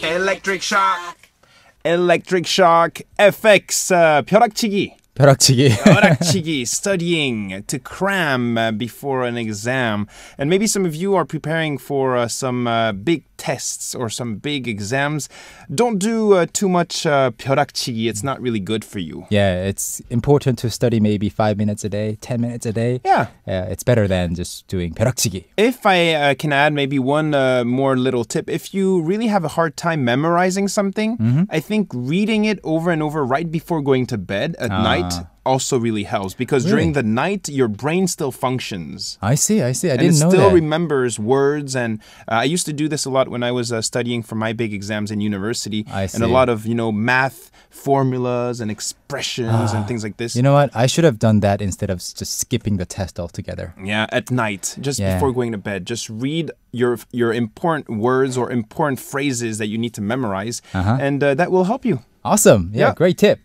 Electric shock. Electric shock. FX. 벼락치기. 벼락치기. 벼락치기. Studying to cram before an exam. And maybe some of you are preparing for some big tests or some big exams. Don't do too much 벼락치기. It's not really good for you. Yeah, it's important to study maybe 5 minutes a day, 10 minutes a day. Yeah. It's better than just doing 벼락치기. If I can add maybe one more little tip, if you really have a hard time memorizing something, I think reading it over and over right before going to bed at night also really helps because during the night, your brain still functions. I see. I didn't know that. And it still remembers words. And I used to do this a lot when I was studying for my big exams in university. I see. And a lot of, math formulas and expressions and things like this. You know what? I should have done that instead of just skipping the test altogether. Yeah, at night, just before going to bed. Just read your important words or important phrases that you need to memorize. And that will help you. Awesome. Yeah, great tip.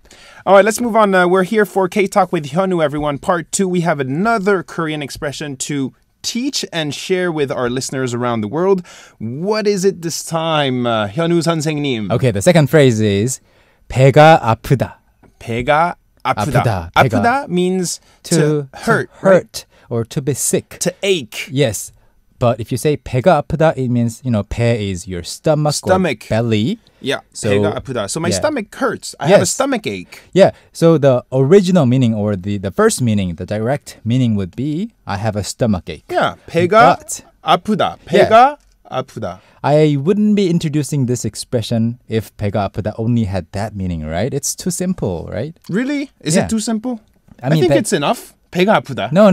All right, let's move on. We're here for K-Talk with Hyunwoo, everyone. Part 2, we have another Korean expression to teach and share with our listeners around the world. What is it this time, Hyunwoo 선생님? Okay, the second phrase is 배가 아프다. 배가 아프다. 아프다 means to hurt. Hurt or to be sick. To ache. Yes. But if you say 배가 아프다, it means, 배 is your stomach. Or belly. Yeah, so, 배가 아프다. So my stomach hurts. I have a stomach ache. Yeah, so the original meaning or the first meaning, the direct meaning would be, I have a stomach ache. Yeah, 배가 아프다. 배가 아프다. I wouldn't be introducing this expression if 배가 아프다 only had that meaning, right? It's too simple, right? Really? Is it too simple? I mean, think it's enough. 배가 아프다. No.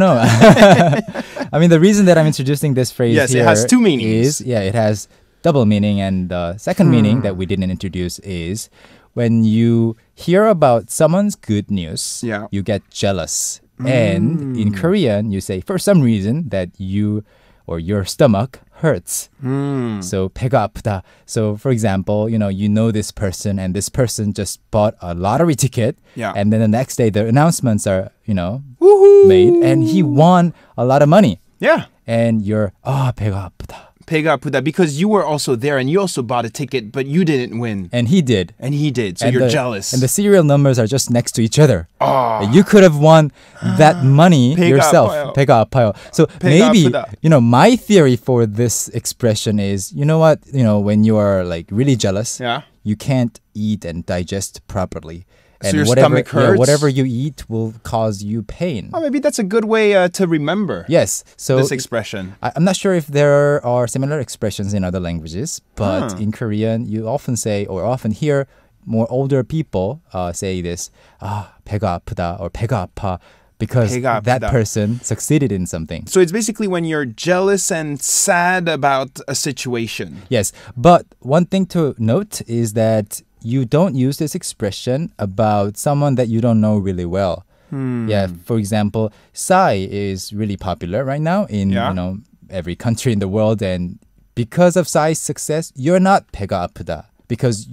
I mean, the reason that I'm introducing this phrase here it has two meanings. Is, it has double meaning. And the second meaning that we didn't introduce is when you hear about someone's good news, you get jealous. And in Korean, you say, for some reason, that you or your stomach hurts. So 배가 아프다. So for example, you know this person and this person just bought a lottery ticket. And then the next day the announcements are, made and he won a lot of money. Yeah. And you're, 배가 아프다. 배가 아프다 because you were also there and you also bought a ticket but you didn't win. And he did. So you're jealous. And the serial numbers are just next to each other. You could have won that money yourself. 배가 아파요. So maybe, my theory for this expression is, you know what? When you are like really jealous, you can't eat and digest properly. And so your stomach hurts? Yeah, whatever you eat will cause you pain. Oh, maybe that's a good way to remember. Yes. So this expression. I'm not sure if there are similar expressions in other languages, but in Korean, you often say or often hear more older people say this, 배가 아프다 or 배가 아파. Because that person succeeded in something. So it's basically when you're jealous and sad about a situation. Yes. But one thing to note is that you don't use this expression about someone that you don't know really well. Yeah, for example, Psy is really popular right now in every country in the world, and because of Psy's success, you're not 배가 아프다 because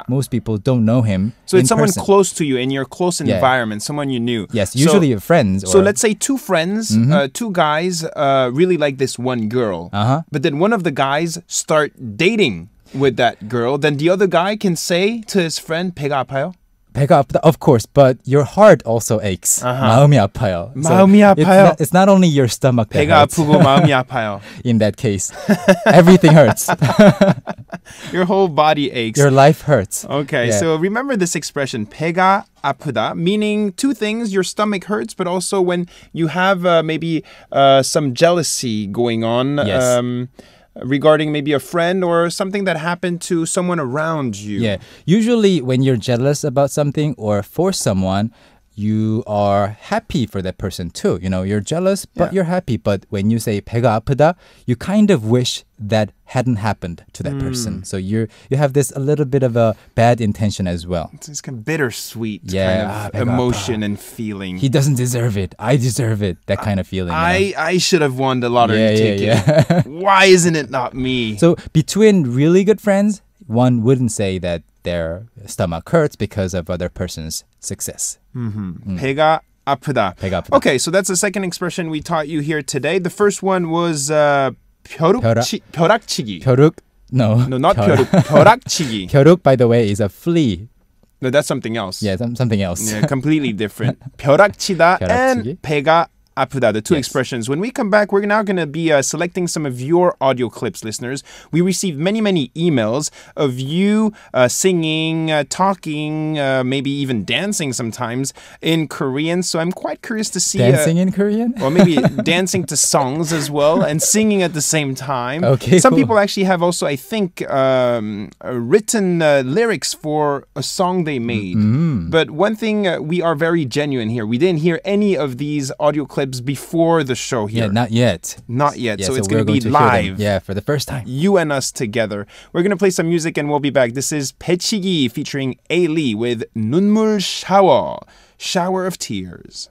most people don't know him. So it's someone close to you in your close environment, someone you knew. Yes, usually your friends. So let's say two friends, two guys really like this one girl, but then one of the guys start dating with that girl, then the other guy can say to his friend, 배가 아파요? 배가 아프다, of course, but your heart also aches. 마음이 아파요. 마음이 아파요. It's not only your stomach that 배가 hurts. 아프고 마음이 아파요. In that case, everything hurts. Your whole body aches. Your life hurts. Okay, so remember this expression, 배가 아프다, meaning two things. Your stomach hurts, but also when you have maybe some jealousy going on. Regarding maybe a friend or something that happened to someone around you. Yeah. Usually when you're jealous about something or for someone, you are happy for that person too. You're jealous, but you're happy. But when you say 배가 아프다, you kind of wish that hadn't happened to that person. So you have this a little bit of a bad intention as well. It's kind of bittersweet kind of emotion and feeling. He doesn't deserve it. I deserve it. That kind of feeling. I should have won the lottery ticket. Why isn't it not me? So between really good friends, one wouldn't say that their stomach hurts because of other person's success. 배가 아프다. Okay, so that's the second expression we taught you here today. The first one was 벼락치기. No. No, not 벼룩. 벼락치기. 벼룩, by the way, is a flea. No, that's something else. Yeah, something else. Yeah, completely different. 벼락치다 and 벼락치기. 배가 아프다, the two expressions. When we come back, we're now going to be selecting some of your audio clips, listeners. We received many, many emails of you singing, talking, maybe even dancing sometimes in Korean. So I'm quite curious to see... Dancing in Korean? Or maybe dancing to songs as well and singing at the same time. Okay, Some cool. people actually have also, I think, written lyrics for a song they made. Mm-hmm. But one thing, we are very genuine here. We didn't hear any of these audio clips before the show here. Yeah, not yet. Not yet. Yeah, so it's going to be hear them, live. yeah, for the first time. You and us together. We're going to play some music and we'll be back. This is 배치기 featuring A. Lee with 눈물 샤워, shower of tears.